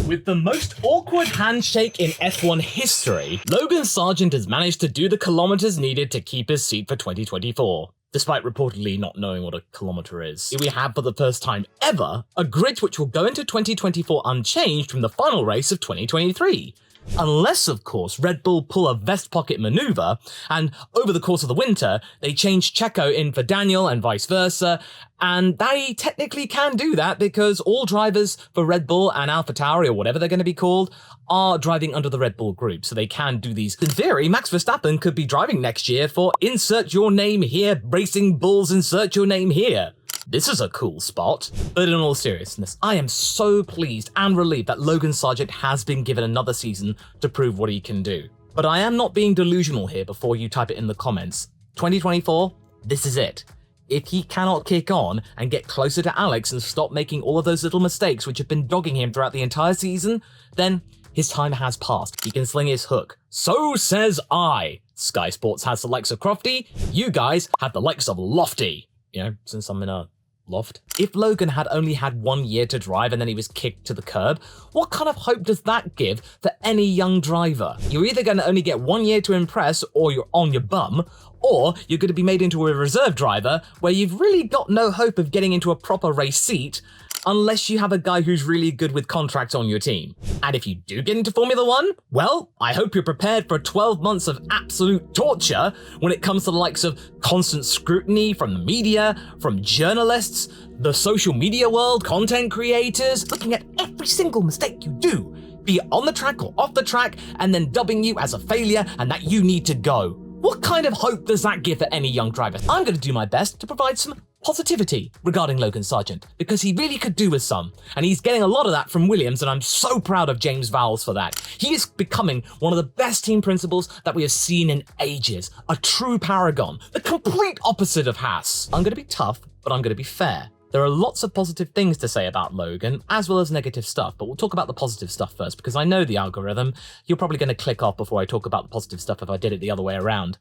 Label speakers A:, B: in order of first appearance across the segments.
A: With the most awkward handshake in F1 history, Logan Sargeant has managed to do the kilometers needed to keep his seat for 2024. Despite reportedly not knowing what a kilometer is. We have for the first time ever a grid which will go into 2024 unchanged from the final race of 2023. Unless, of course, Red Bull pull a vest pocket maneuver, and over the course of the winter, they change Checo in for Daniel and vice versa, and they technically can do that because all drivers for Red Bull and AlphaTauri, or whatever they're going to be called, are driving under the Red Bull group, so they can do these. In theory, Max Verstappen could be driving next year for insert your name here, Racing Bulls, insert your name here. This is a cool spot. But in all seriousness, I am so pleased and relieved that Logan Sargeant has been given another season to prove what he can do. But I am not being delusional here before you type it in the comments. 2024, this is it. If he cannot kick on and get closer to Alex and stop making all of those little mistakes which have been dogging him throughout the entire season, then his time has passed. He can sling his hook. So says I. Sky Sports has the likes of Crofty, you guys have the likes of Lofty. You know, since I'm in a loft. If Logan had only had 1 year to drive and then he was kicked to the curb, what kind of hope does that give for any young driver? You're either going to only get 1 year to impress or you're on your bum, or you're going to be made into a reserve driver where you've really got no hope of getting into a proper race seat unless you have a guy who's really good with contracts on your team. And if you do get into Formula One, well, I hope you're prepared for 12 months of absolute torture when it comes to the likes of constant scrutiny from the media, from journalists, the social media world, content creators, looking at every single mistake you do, be it on the track or off the track, and then dubbing you as a failure and that you need to go. What kind of hope does that give for any young driver? I'm going to do my best to provide some positivity regarding Logan Sargeant, because he really could do with some, and he's getting a lot of that from Williams, and I'm so proud of James Vowles for that. He is becoming one of the best team principals that we have seen in ages, a true paragon, the complete opposite of Haas. I'm going to be tough, but I'm going to be fair. There are lots of positive things to say about Logan, as well as negative stuff, but we'll talk about the positive stuff first, because I know the algorithm. You're probably going to click off before I talk about the positive stuff if I did it the other way around.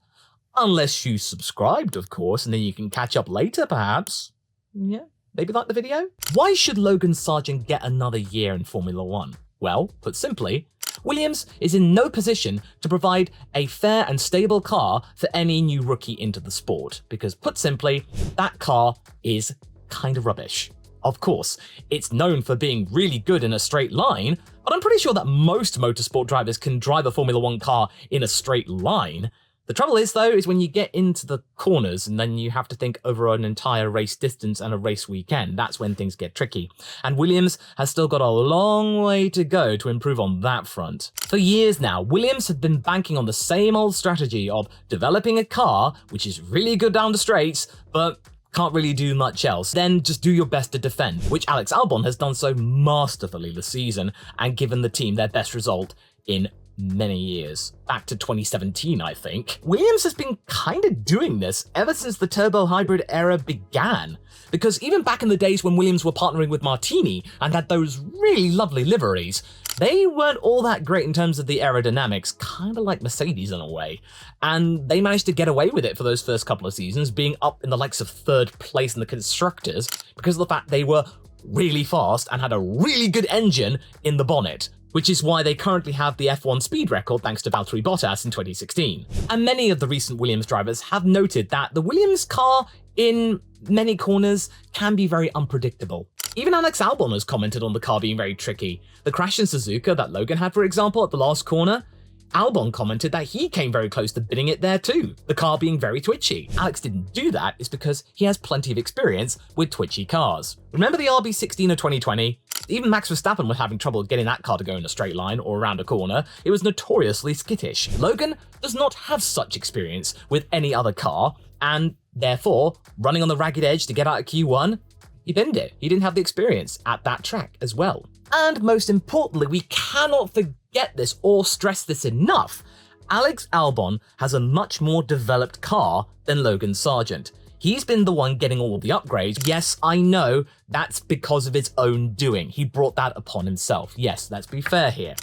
A: Unless you subscribed, of course, and then you can catch up later, perhaps. Yeah, maybe like the video? Why should Logan Sargeant get another year in Formula One? Well, put simply, Williams is in no position to provide a fair and stable car for any new rookie into the sport, because put simply, that car is kind of rubbish. Of course, it's known for being really good in a straight line, but I'm pretty sure that most motorsport drivers can drive a Formula One car in a straight line. The trouble is, though, is when you get into the corners and then you have to think over an entire race distance and a race weekend, that's when things get tricky. And Williams has still got a long way to go to improve on that front. For years now, Williams have been banking on the same old strategy of developing a car which is really good down the straights, but can't really do much else. Then just do your best to defend, which Alex Albon has done so masterfully this season and given the team their best result in many years. Back to 2017, I think. Williams has been kind of doing this ever since the turbo hybrid era began. Because even back in the days when Williams were partnering with Martini and had those really lovely liveries, they weren't all that great in terms of the aerodynamics, kind of like Mercedes in a way. And they managed to get away with it for those first couple of seasons, being up in the likes of third place in the constructors because of the fact they were really fast and had a really good engine in the bonnet, which is why they currently have the F1 speed record thanks to Valtteri Bottas in 2016. And many of the recent Williams drivers have noted that the Williams car in many corners can be very unpredictable. Even Alex Albon has commented on the car being very tricky. The crash in Suzuka that Logan had, for example, at the last corner, Albon commented that he came very close to bidding it there too, the car being very twitchy. Alex didn't do that is because he has plenty of experience with twitchy cars. Remember the RB16 of 2020? Even Max Verstappen was having trouble getting that car to go in a straight line or around a corner. It was notoriously skittish. Logan does not have such experience with any other car, and therefore, running on the ragged edge to get out of Q1, he binned it. He didn't have the experience at that track as well. And most importantly, we cannot forget this or stress this enough. Alex Albon has a much more developed car than Logan Sargeant. He's been the one getting all the upgrades. Yes, I know that's because of his own doing. He brought that upon himself. Yes, let's be fair here.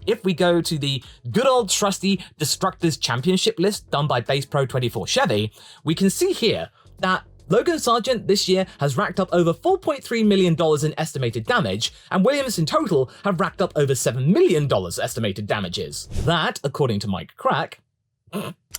A: If we go to the good old trusty Destructors Championship list done by Base Pro 24 Chevy, we can see here that Logan Sargeant this year has racked up over $4.3 million in estimated damage, and Williams in total have racked up over $7 million estimated damages. That, according to Mike Crack,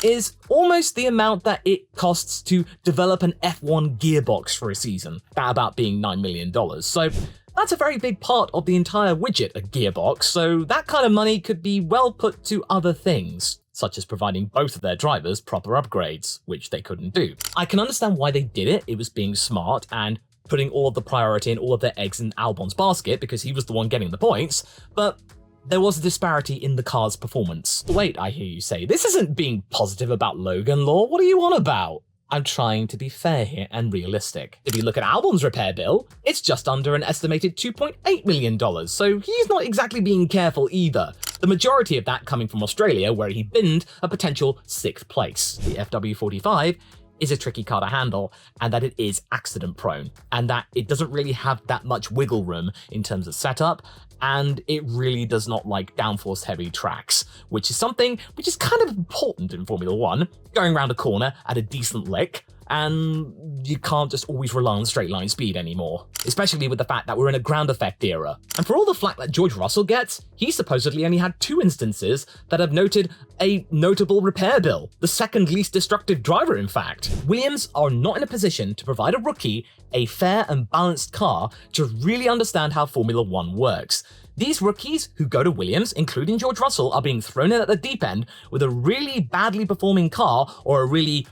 A: is almost the amount that it costs to develop an F1 gearbox for a season, that about being $9 million. So that's a very big part of the entire widget, a gearbox, so that kind of money could be well put to other things, such as providing both of their drivers proper upgrades, which they couldn't do. I can understand why they did it. It was being smart and putting all of the priority and all of their eggs in Albon's basket because he was the one getting the points, but there was a disparity in the car's performance. Wait, I hear you say, this isn't being positive about Logan, Law. What are you on about? I'm trying to be fair here and realistic. If you look at Albon's repair bill, it's just under an estimated $2.8 million, so he's not exactly being careful either. The majority of that coming from Australia, where he binned a potential 6th place. The FW45 is a tricky car to handle, and that it is accident prone, and that it doesn't really have that much wiggle room in terms of setup, and it really does not like downforce heavy tracks, which is something which is kind of important in Formula 1, going around a corner at a decent lick, and you can't just always rely on straight line speed anymore, especially with the fact that we're in a ground effect era. And for all the flack that George Russell gets, he supposedly only had 2 instances that have noted a notable repair bill, the second least destructive driver in fact. Williams are not in a position to provide a rookie a fair and balanced car to really understand how Formula 1 works. These rookies who go to Williams, including George Russell, are being thrown in at the deep end with a really badly performing car or a really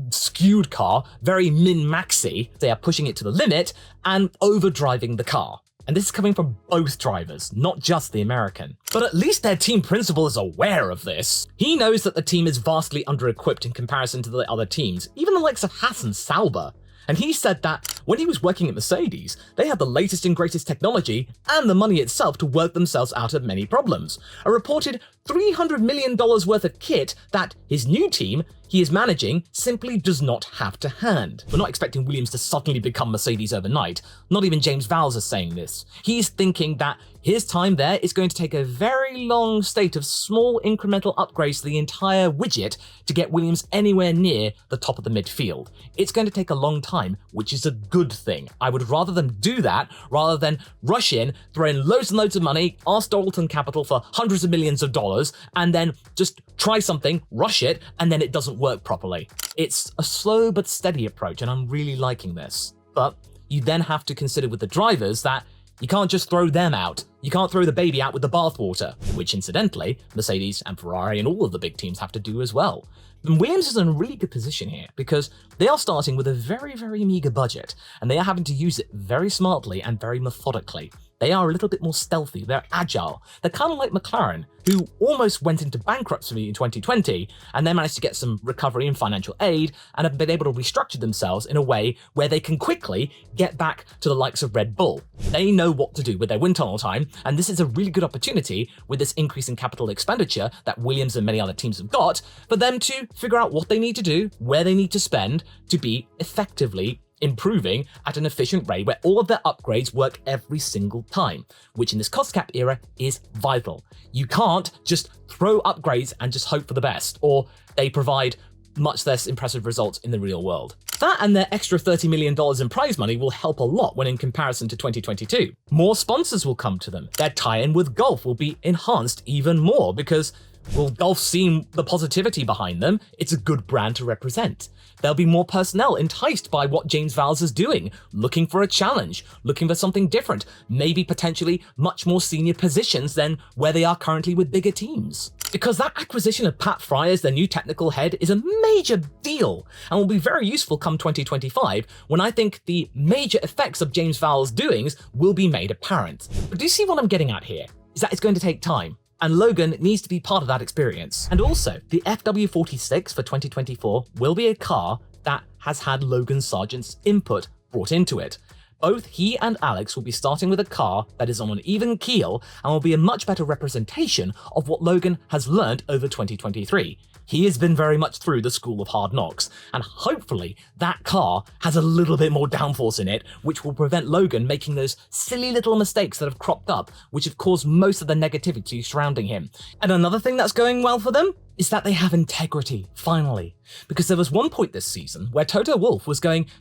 A: skewed car, very min-maxy. They are pushing it to the limit and overdriving the car. And this is coming from both drivers, not just the American. But at least their team principal is aware of this. He knows that the team is vastly under-equipped in comparison to the other teams, even the likes of Haas and Sauber. And he said that when he was working at Mercedes, they had the latest and greatest technology and the money itself to work themselves out of many problems. A reported $300 million worth of kit that his new team he is managing simply does not have to hand. We're not expecting Williams to suddenly become Mercedes overnight. Not even James Vowles is saying this. He's thinking that his time there is going to take a very long state of small incremental upgrades to the entire widget to get Williams anywhere near the top of the midfield. It's going to take a long time, which is a good thing. I would rather them do that rather than rush in, throw in loads and loads of money, ask Dalton Capital for hundreds of millions of dollars, and then just try something, rush it, and then it doesn't work properly. It's a slow but steady approach, and I'm really liking this. But you then have to consider with the drivers that you can't just throw them out. You can't throw the baby out with the bathwater, which incidentally, Mercedes and Ferrari and all of the big teams have to do as well. And Williams is in a really good position here because they are starting with a very, very meager budget, and they are having to use it very smartly and very methodically. They are a little bit more stealthy, they're agile. They're kind of like McLaren, who almost went into bankruptcy in 2020 and then managed to get some recovery and financial aid and have been able to restructure themselves in a way where they can quickly get back to the likes of Red Bull. They know what to do with their wind tunnel time, and this is a really good opportunity with this increase in capital expenditure that Williams and many other teams have got for them to figure out what they need to do, where they need to spend to be effectively improving at an efficient rate where all of their upgrades work every single time, which in this cost cap era is vital. You can't just throw upgrades and just hope for the best, or they provide much less impressive results in the real world. That and their extra $30 million in prize money will help a lot when in comparison to 2022. More sponsors will come to them. Their tie-in with golf will be enhanced even more because, well, golf's seen the positivity behind them. It's a good brand to represent. There'll be more personnel enticed by what James Vowles is doing, looking for a challenge, looking for something different, maybe potentially much more senior positions than where they are currently with bigger teams. Because that acquisition of Pat Fry as their new technical head is a major deal and will be very useful come 2025 when I think the major effects of James Vowles' doings will be made apparent. But do you see what I'm getting at here? Is that it's going to take time. And Logan needs to be part of that experience. And also, the FW46 for 2024 will be a car that has had Logan Sargeant's input brought into it. Both he and Alex will be starting with a car that is on an even keel and will be a much better representation of what Logan has learned over 2023. He has been very much through the school of hard knocks, and hopefully that car has a little bit more downforce in it, which will prevent Logan making those silly little mistakes that have cropped up, which have caused most of the negativity surrounding him. And another thing that's going well for them? is that they have integrity, finally. Because there was one point this season where Toto Wolff was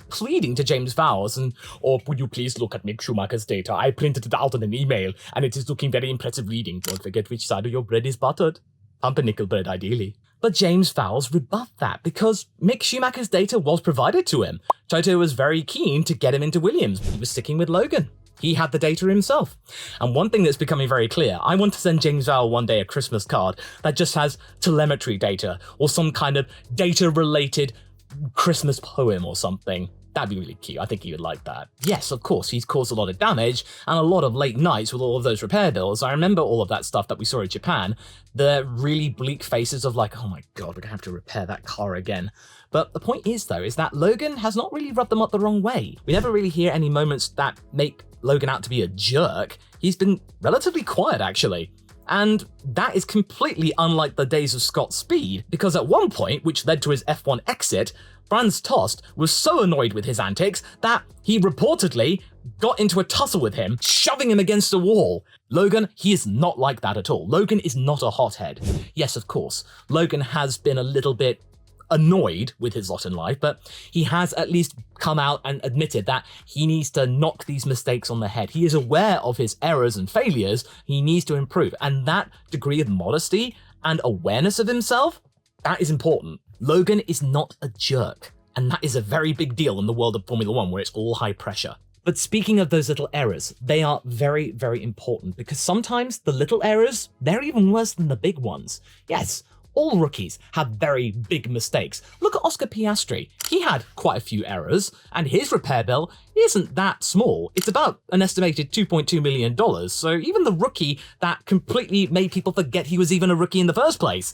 A: pleading to James Vowles or would you please look at Mick Schumacher's data? I printed it out on an email and it is looking very impressive reading. Don't forget which side of your bread is buttered. Pumpernickel bread, ideally. But James Vowles rebuffed that because Mick Schumacher's data was provided to him. Toto was very keen to get him into Williams. He was sticking with Logan. He had the data himself. And one thing that's becoming very clear, I want to send James Vowles one day a Christmas card that just has telemetry data or some kind of data-related Christmas poem or something. That'd be really cute. I think he would like that. Yes, of course, he's caused a lot of damage and a lot of late nights with all of those repair bills. I remember all of that stuff that we saw in Japan. The really bleak faces of like, oh my God, we're gonna have to repair that car again. But the point is, though, is that Logan has not really rubbed them up the wrong way. We never really hear any moments that make Logan out to be a jerk. He's been relatively quiet, actually. And that is completely unlike the days of Scott Speed, because at one point, which led to his F1 exit, Franz Tost was so annoyed with his antics that he reportedly got into a tussle with him, shoving him against a wall. Logan, he is not like that at all. Logan is not a hothead. Yes, of course, Logan has been a little bit annoyed with his lot in life, but he has at least come out and admitted that he needs to knock these mistakes on the head. He is aware of his errors and failures. He needs to improve. And that degree of modesty and awareness of himself, that is important. Logan is not a jerk. And that is a very big deal in the world of Formula One where it's all high pressure. But speaking of those little errors, they are very, very important because sometimes the little errors, they're even worse than the big ones. Yes, all rookies have very big mistakes. Look at Oscar Piastri. He had quite a few errors, and his repair bill isn't that small. It's about an estimated $2.2 million, so even the rookie that completely made people forget he was even a rookie in the first place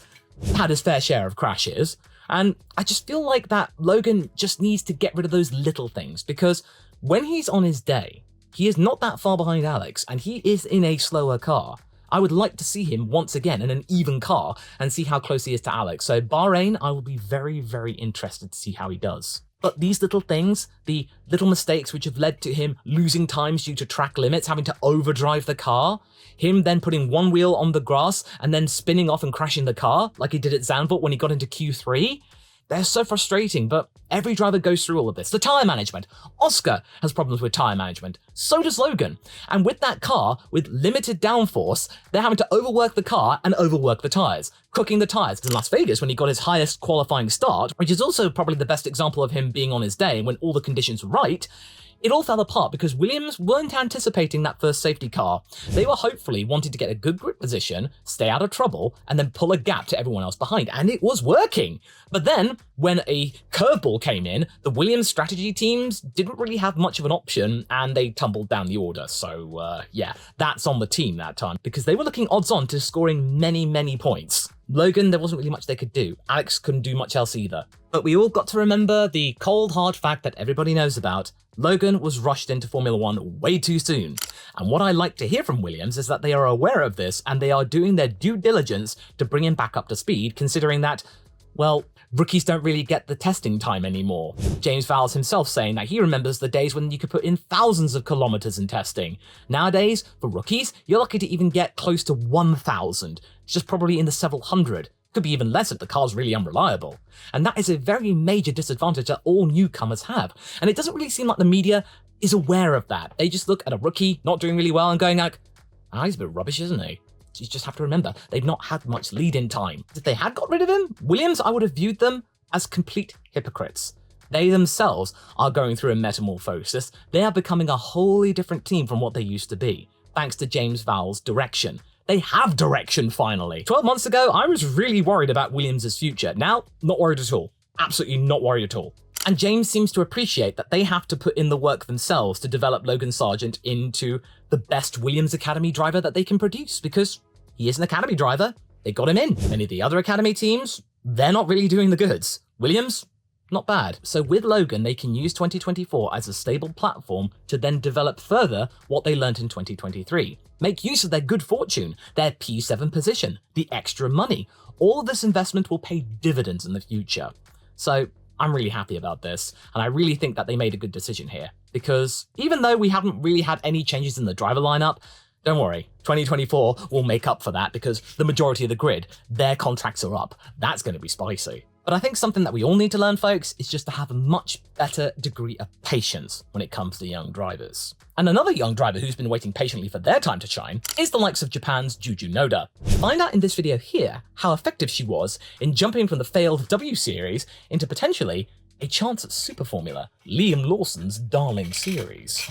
A: had his fair share of crashes. And I just feel like that Logan just needs to get rid of those little things, because when he's on his day, he is not that far behind Alex, and he is in a slower car. I would like to see him once again in an even car and see how close he is to Alex. So Bahrain, I will be very, very interested to see how he does. But these little things, the little mistakes which have led to him losing times due to track limits, having to overdrive the car, him then putting one wheel on the grass and then spinning off and crashing the car like he did at Zandvoort when he got into Q3, they're so frustrating, but every driver goes through all of this. The tyre management. Oscar has problems with tyre management. So does Logan. And with that car, with limited downforce, they're having to overwork the car and overwork the tyres, cooking the tyres. In Las Vegas, when he got his highest qualifying start, which is also probably the best example of him being on his day when all the conditions were right, it all fell apart because Williams weren't anticipating that first safety car. They were hopefully wanting to get a good grip position, stay out of trouble, and then pull a gap to everyone else behind, and it was working. But then, when a curveball came in, the Williams strategy teams didn't really have much of an option, and they tumbled down the order. So, yeah, that's on the team that time, because they were looking odds-on to scoring many, many points. Logan, there wasn't really much they could do. Alex couldn't do much else either. But we all got to remember the cold, hard fact that everybody knows about. Logan was rushed into Formula One way too soon. And what I like to hear from Williams is that they are aware of this and they are doing their due diligence to bring him back up to speed, considering that, well, rookies don't really get the testing time anymore. James Vowles himself saying that he remembers the days when you could put in thousands of kilometers in testing. Nowadays, for rookies, you're lucky to even get close to 1,000. It's just probably in the several hundred. Could be even less if the car's really unreliable. And that is a very major disadvantage that all newcomers have. And it doesn't really seem like the media is aware of that. They just look at a rookie not doing really well and going like, he's a bit rubbish, isn't he? You just have to remember, they've not had much lead-in time. If they had got rid of him, Williams, I would have viewed them as complete hypocrites. They themselves are going through a metamorphosis. They are becoming a wholly different team from what they used to be, thanks to James Vowles' direction. They have direction, finally. 12 months ago, I was really worried about Williams' future. Now, not worried at all. Absolutely not worried at all. And James seems to appreciate that they have to put in the work themselves to develop Logan Sargeant into the best Williams Academy driver that they can produce, because he is an Academy driver. They got him in. Many of the other Academy teams, they're not really doing the goods. Williams, not bad. So with Logan, they can use 2024 as a stable platform to then develop further what they learned in 2023. Make use of their good fortune, their P7 position, the extra money. All of this investment will pay dividends in the future. So I'm really happy about this, and I really think that they made a good decision here, because even though we haven't really had any changes in the driver lineup, Don't worry, 2024 will make up for that because the majority of the grid, their contracts are up. That's going to be spicy. But I think something that we all need to learn, folks, is just to have a much better degree of patience when it comes to young drivers. And another young driver who's been waiting patiently for their time to shine is the likes of Japan's Juju Noda. Find out in this video here how effective she was in jumping from the failed W Series into potentially a chance at Super Formula, Liam Lawson's darling series.